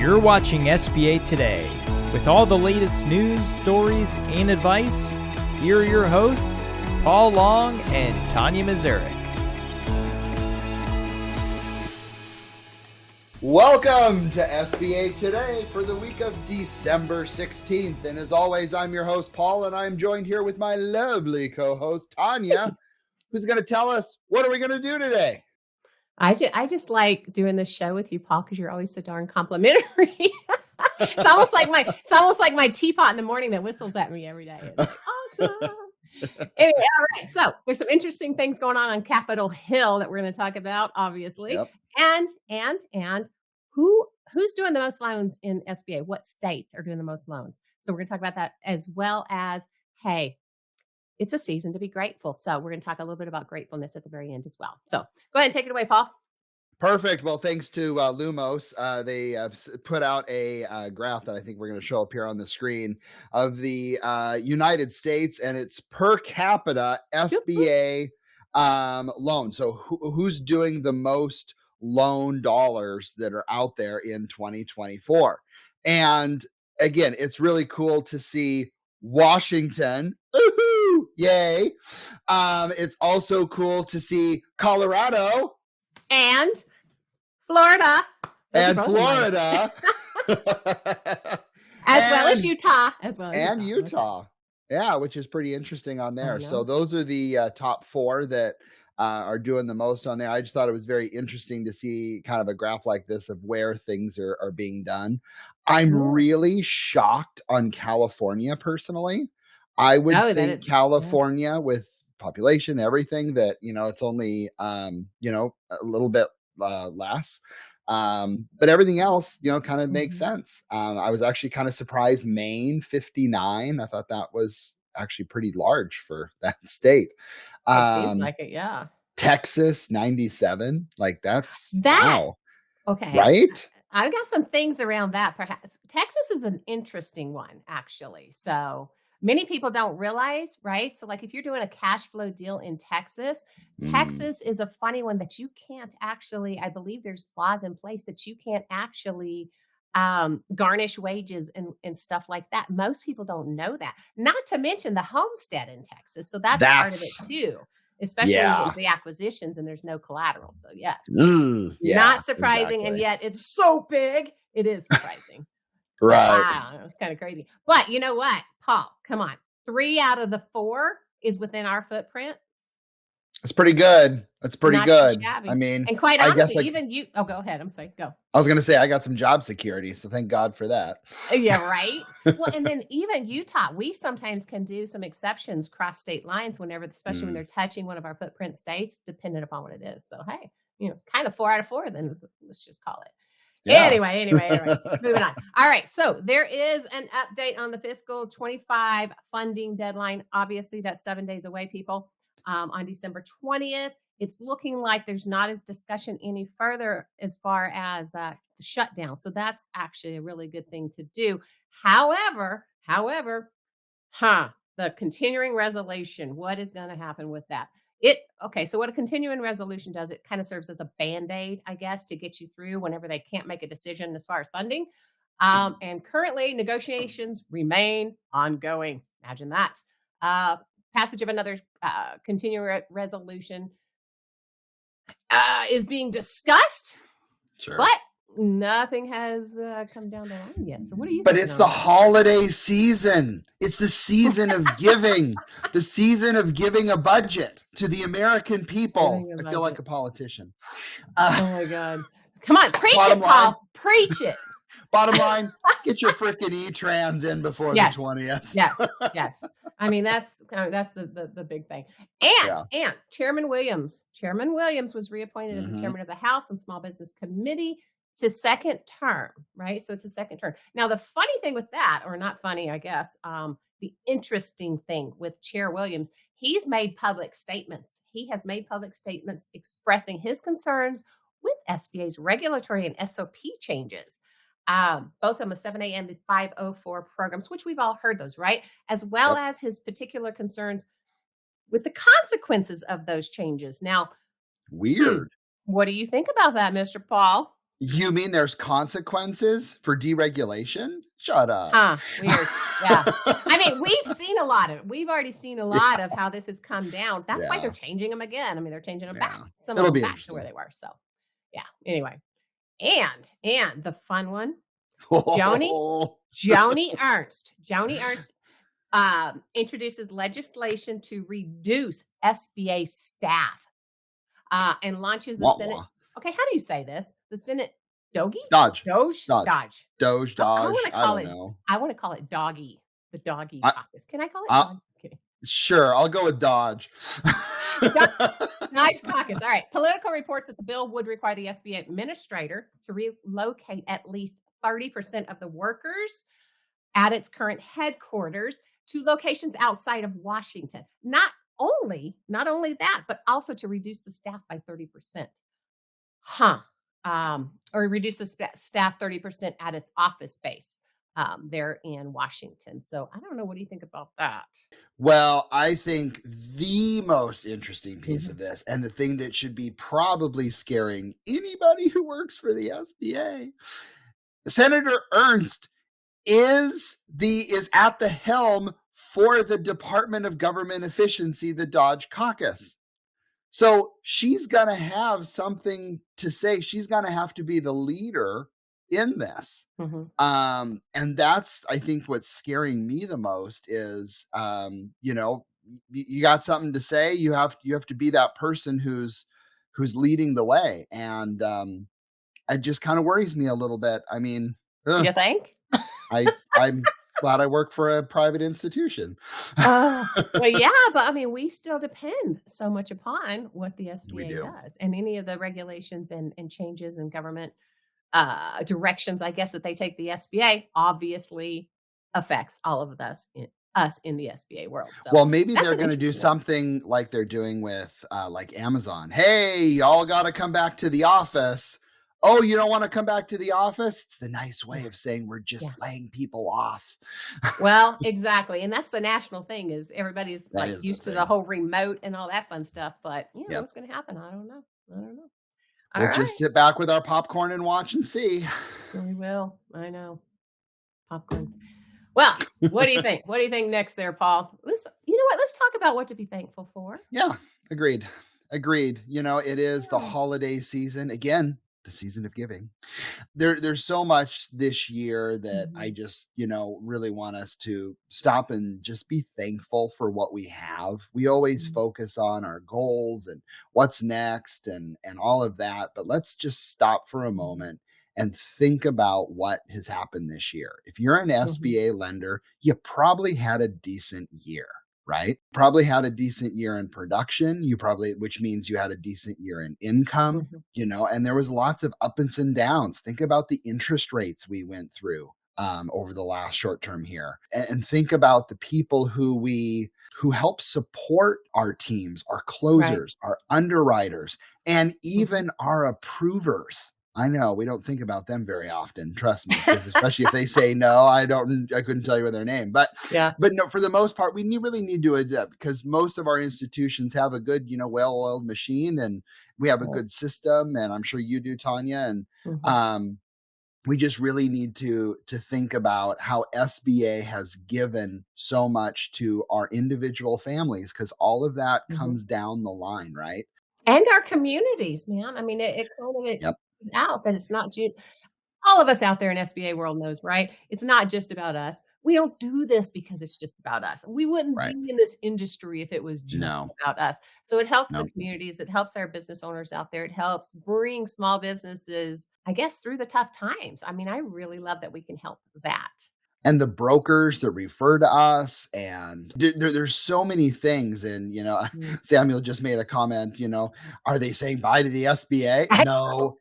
You're watching SBA Today. With all the latest news, stories, and advice, here are your hosts, Paul Long and Tonya Mazurek. Welcome to SBA Today for the week of December 16th. And as always, I'm your host, Paul, and I'm joined here with my lovely co-host, Tonya, who's going to tell us, what are we going to do today? I just like doing this show with you, Paul, because you're always so darn complimentary. It's almost like my teapot in the morning that whistles at me every day. It's like, awesome. Anyway, all right. So there's some interesting things going on Capitol Hill that we're going to talk about, obviously. Yep. And who's doing the most loans in SBA? What states are doing the most loans? So we're going to talk about that, as well as, hey, it's a season to be grateful. So we're going to talk a little bit about gratefulness at the very end as well. So go ahead and take it away, Paul. Perfect. Well, thanks to Lumos, they put out a graph that I think we're going to show up here on the screen of the United States, and it's per capita SBA loan. So who's doing the most loan dollars that are out there in 2024? And again, it's really cool to see Washington. Woohoo! Yay. It's also cool to see Colorado and Florida. And Florida. As well as Utah. Utah. Yeah, which is pretty interesting on there. So those are the top four that are doing the most on there. I just thought it was very interesting to see kind of a graph like this of where things are being done. I'm really shocked on California personally. I would think California with population, everything, that, it's only, a little bit less. But everything else, kind of makes sense. I was actually kind of surprised. Maine, 59. I thought that was actually pretty large for that state. It seems like it, yeah. Texas, 97. Like that's wow. Okay. Right? I've got some things around that. Perhaps Texas is an interesting one, actually. So many people don't realize, right? So like if you're doing a cash flow deal in Texas, Texas is a funny one that you can't actually, I believe there's laws in place that you can't actually garnish wages and stuff like that. Most people don't know that. Not to mention the homestead in Texas. So that's part of it too, especially when you get the acquisitions and there's no collateral. So yes, not surprising. Exactly. And yet it's so big. It is surprising. Right. Wow, it's kind of crazy. But you know what, Paul, come on. 3 out of the 4 is within our footprint. It's pretty good. That's pretty good. I mean, and quite honestly, even you. Oh, go ahead. I'm sorry. Go. I was going to say I got some job security, so thank God for that. Yeah, right. Well, and then even Utah, we sometimes can do some exceptions cross state lines whenever, especially when they're touching one of our footprint states, depending upon what it is. So hey, kind of 4 out of 4. Then let's just call it. Yeah. Anyway, moving on. All right. So there is an update on the fiscal 25 funding deadline. Obviously, that's 7 days away, people. On December 20th, it's looking like there's not as discussion any further as far as the shutdown. So that's actually a really good thing to do. However, the continuing resolution, what is going to happen with that? So what a continuing resolution does, it kind of serves as a Band-Aid, I guess, to get you through whenever they can't make a decision as far as funding. And currently negotiations remain ongoing. Imagine that. Passage of another continuing resolution is being discussed, but nothing has come down the line yet. So what do you think? But it's the holiday season. It's the season of giving, the season of giving a budget to the American people. I feel like a politician. Oh my God. Come on, preach it, Paul. Preach it. Bottom line, get your freaking E-trans in before the 20th. Yes. I mean, that's the big thing. And Chairman Williams was reappointed as the chairman of the House and Small Business Committee to second term, right? So it's a second term. Now, the funny thing with that, or not funny, I guess, the interesting thing with Chair Williams, he's made public statements. He has made public statements expressing his concerns with SBA's regulatory and SOP changes. Both on the 7A and the 504 programs, which we've all heard those, right? As well as his particular concerns with the consequences of those changes. Now, weird. What do you think about that, Mr. Paul? You mean there's consequences for deregulation? Shut up. Huh, weird. Yeah. I mean, we've seen a lot of it. We've already seen a lot of how this has come down. That's why they're changing them again. I mean, they're changing them back. Some of them back to where they were. So, yeah. Anyway. And the fun one, Joni Ernst. Joni Ernst introduces legislation to reduce SBA staff and launches the Senate. Okay, how do you say this? The Senate Doge? Dodge. I want to call it Doggy. The Doggy Caucus. Can I call it Dog? Okay. Sure, I'll go with Dodge. Dodge Caucus. All right. Politico reports that the bill would require the SBA administrator to relocate at least 30% of the workers at its current headquarters to locations outside of Washington. Not only that, but also to reduce the staff by 30%. Or reduce the staff 30% at its office space there in Washington. So I don't know. What do you think about that? Well, I think the most interesting piece of this, and the thing that should be probably scaring anybody who works for the SBA, Senator Ernst is at the helm for the Department of Government Efficiency, the Dodge Caucus. So she's going to have something to say. She's going to have to be the leader in this. And that's, I think, what's scaring me the most is, you got something to say. You have to be that person who's leading the way. And it just kind of worries me a little bit. I mean, you think? I'm glad I work for a private institution. Well, yeah, but I mean, we still depend so much upon what the SBA does, and any of the regulations and changes in government directions, I guess, that they take the SBA obviously affects all of us in the SBA world. So, well, maybe they're going to do something like they're doing with like Amazon. Hey, y'all got to come back to the office. Oh, you don't want to come back to the office? It's the nice way of saying we're just laying people off. Well, exactly. And that's the national thing is everybody's like used to the whole remote and all that fun stuff. But what's going to happen? I don't know. We'll just sit back with our popcorn and watch and see. We will. I know. Popcorn. Well, what do you think? What do you think next there, Paul? Let's talk about what to be thankful for. Yeah, agreed. It is the holiday season. Again, the season of giving. There's so much this year that I just, really want us to stop and just be thankful for what we have. We always focus on our goals and what's next and all of that, but let's just stop for a moment and think about what has happened this year. If you're an SBA lender, you probably had a decent year. Right? Probably had a decent year in production. Which means you had a decent year in income, and there was lots of ups and downs. Think about the interest rates we went through over the last short term here, and think about the people who help support our teams, our closers, our underwriters, and even our approvers. I know we don't think about them very often. Trust me, especially if they say no. I couldn't tell you their name, but no. For the most part, we really need to adapt because most of our institutions have a good, well-oiled machine, and we have a good system. And I'm sure you do, Tonya. And we just really need to think about how SBA has given so much to our individual families because all of that comes down the line, right? And our communities, man. I mean, it kind of out that it's not just all of us out there in SBA world knows, right? It's not just about us. We don't do this because it's just about us. We wouldn't be in this industry if it was just about us. So it helps the communities. It helps our business owners out there. It helps bring small businesses, I guess, through the tough times. I mean, I really love that we can help that. And the brokers that refer to us, and there's so many things. And, Samuel just made a comment, are they saying bye to the SBA? No,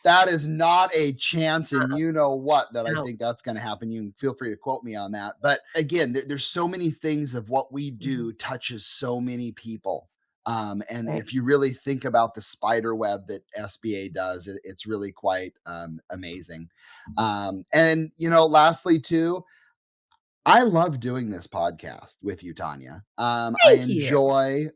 that is not a chance. And I think that's going to happen. You can feel free to quote me on that. But again, there's so many things of what we do touches so many people. If you really think about the spider web that SBA does, it's really quite amazing. Lastly too, I love doing this podcast with you, Tonya. I enjoy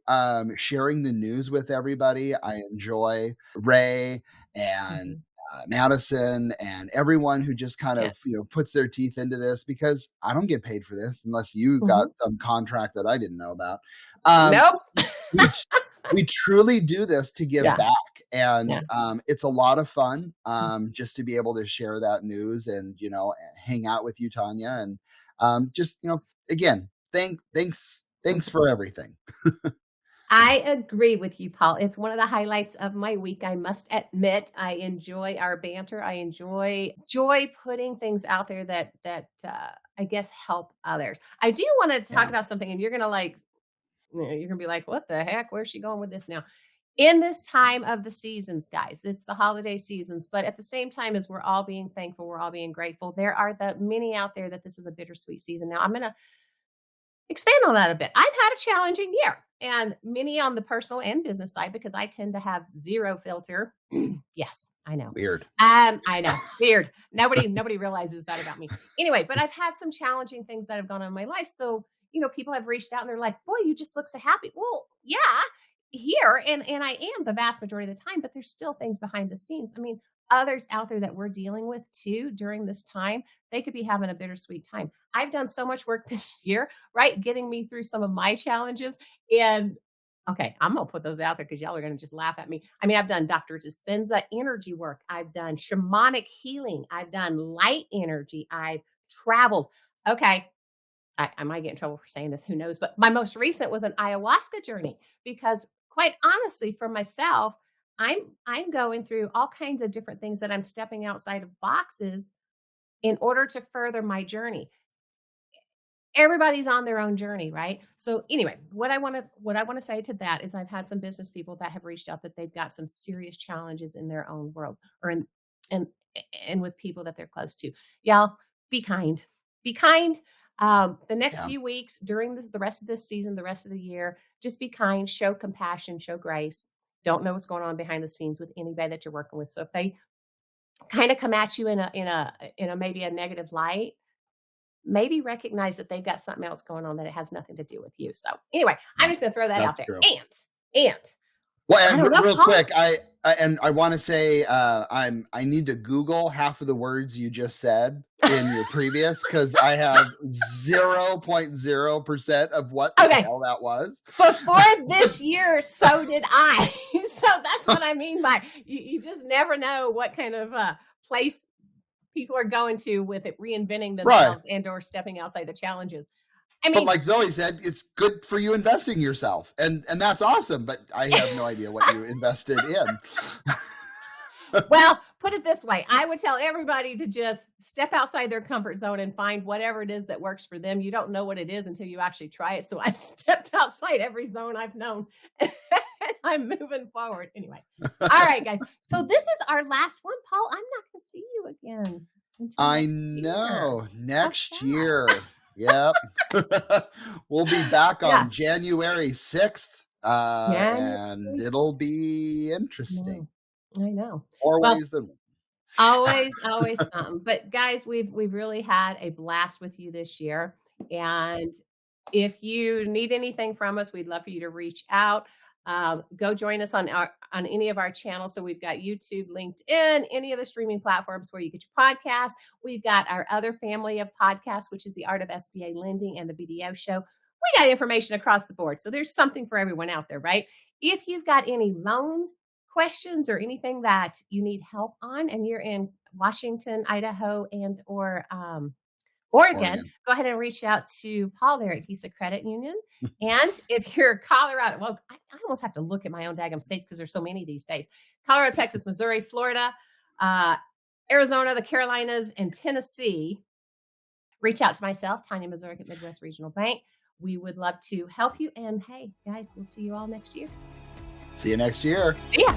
sharing the news with everybody. I enjoy Ray and Madison and everyone who just kind of, puts their teeth into this, because I don't get paid for this unless you got some contract that I didn't know about. Nope. we truly do this to give back. And it's a lot of fun just to be able to share that news and, hang out with you, Tonya. And just, again, thanks for everything. I agree with you, Paul. It's one of the highlights of my week. I must admit, I enjoy our banter. I enjoy putting things out there that I guess help others. I do want to talk about something, and you're gonna you're gonna be like, "What the heck? Where's she going with this now?" In this time of the seasons, guys, it's the holiday seasons, but at the same time as we're all being thankful, we're all being grateful. There are the many out there that this is a bittersweet season. Now, I'm gonna expand on that a bit. I've had a challenging year, and many on the personal and business side, because I tend to have zero filter. Yes, I know. Weird. I know. Weird. Nobody realizes that about me. Anyway, but I've had some challenging things that have gone on in my life. So, people have reached out and they're like, "Boy, you just look so happy." Well, yeah, here, and I am the vast majority of the time, but there's still things behind the scenes. I mean, others out there that we're dealing with too during this time, they could be having a bittersweet time. I've done so much work this year, right? Getting me through some of my challenges. And okay, I'm going to put those out there because y'all are going to just laugh at me. I mean, I've done Dr. Dispenza energy work. I've done shamanic healing. I've done light energy. I've traveled. Okay. I might get in trouble for saying this, who knows, but my most recent was an ayahuasca journey, because quite honestly, for myself, I'm going through all kinds of different things that I'm stepping outside of boxes in order to further my journey. Everybody's on their own journey, right? So anyway, what I want to say to that is, I've had some business people that have reached out that they've got some serious challenges in their own world, or and with people that they're close to. Y'all, be kind. Be kind. The next few weeks, during the rest of this season, the rest of the year, just be kind, show compassion, show grace. Don't know what's going on behind the scenes with anybody that you're working with. So if they kind of come at you in a maybe a negative light, maybe recognize that they've got something else going on, that it has nothing to do with you. So anyway, I'm just going to throw that out there. True. And well, and real quick, I want to say I need to Google half of the words you just said in your previous, because I have 0.0% of what the hell that was. Before this year, so did I. So that's what I mean by you just never know what kind of place people are going to with it, reinventing themselves and or stepping outside the challenges. I mean, but like Zoe said, it's good for you investing yourself, and that's awesome. But I have no idea what you invested in. Well, put it this way. I would tell everybody to just step outside their comfort zone and find whatever it is that works for them. You don't know what it is until you actually try it. So I've stepped outside every zone I've known. I'm moving forward. Anyway. All right, guys. So this is our last one. Paul, I'm not going to see you again. I know. Next year. Yep. We'll be back on January 6th. And it'll be interesting. I know. Always something. But guys, we've really had a blast with you this year. And if you need anything from us, we'd love for you to reach out. Go join us on any of our channels. So we've got YouTube, LinkedIn, any of the streaming platforms where you get your podcast. We've got our other family of podcasts, which is the Art of SBA Lending and the BDO Show. We got information across the board. So there's something for everyone out there, right? If you've got any loan questions or anything that you need help on, and you're in Washington, Idaho, and or Oregon, go ahead and reach out to Paul there at Visa Credit Union. And if you're Colorado, well, I almost have to look at my own daggum states because there's so many these days. Colorado, Texas, Missouri, Florida, Arizona, the Carolinas, and Tennessee, reach out to myself, Tonya Mazurek at Midwest Regional Bank. We would love to help you. And hey, guys, we'll see you all next year. See you next year. See ya.